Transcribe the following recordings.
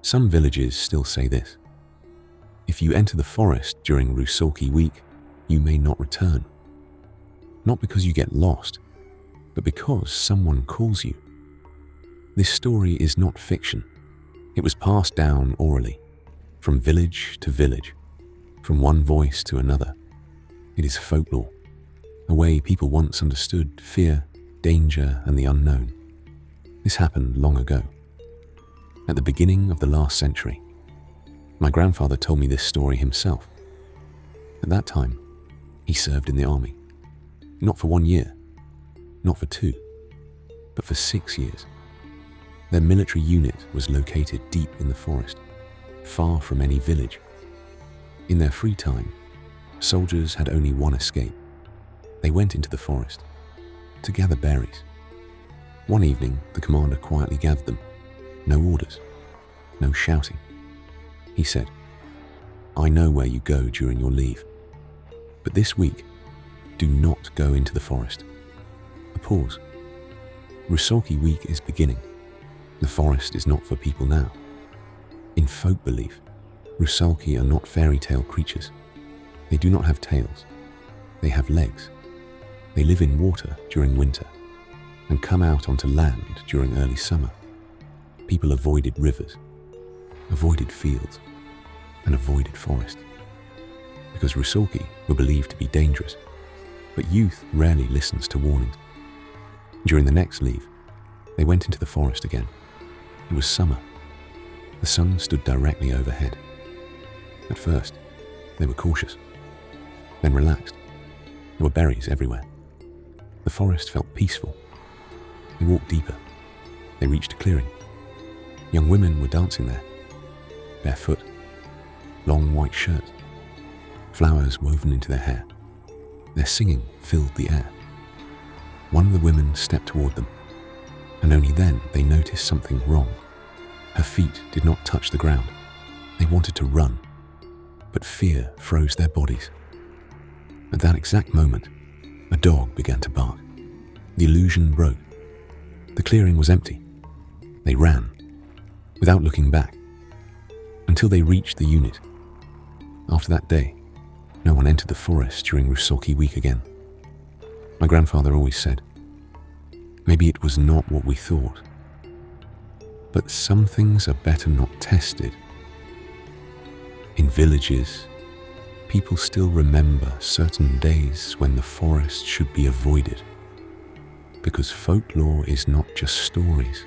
Some villages still say this: if you enter the forest during Rusalky week, you may not return. Not because you get lost, but because someone calls you. This story is not fiction. It was passed down orally, from village to village, from one voice to another. It is folklore, a way people once understood fear, danger, and the unknown. This happened long ago. At the beginning of the last century, my grandfather told me this story himself. At that time, he served in the army. Not for 1 year, not for 2, but for 6 years. Their military unit was located deep in the forest, far from any village. In their free time, soldiers had only one escape. They went into the forest to gather berries. One evening, the commander quietly gathered them. No orders, no shouting. He said, "I know where you go during your leave, but this week, do not go into the forest." A pause. Rusalky week is beginning. The forest is not for people now. In folk belief, Rusalky are not fairy tale creatures. They do not have tails. They have legs. They live in water during winter and come out onto land during early summer. People avoided rivers, avoided fields, and avoided forest because Rusalky were believed to be dangerous, but youth rarely listens to warnings. During the next leave, they went into the forest again. It was summer. The sun stood directly overhead. At first, they were cautious, then relaxed. There were berries everywhere. The forest felt peaceful. They walked deeper. They reached a clearing. Young women were dancing there, barefoot, long white shirts, flowers woven into their hair. Their singing filled the air. One of the women stepped toward them, and only then they noticed something wrong. Her feet did not touch the ground. They wanted to run, but fear froze their bodies. At that exact moment, a dog began to bark. The illusion broke. The clearing was empty. They ran, without looking back, until they reached the unit. After that day, no one entered the forest during Rusalky week again. My grandfather always said, maybe it was not what we thought, but some things are better not tested. In villages, people still remember certain days when the forest should be avoided, because folklore is not just stories,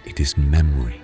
it is memory.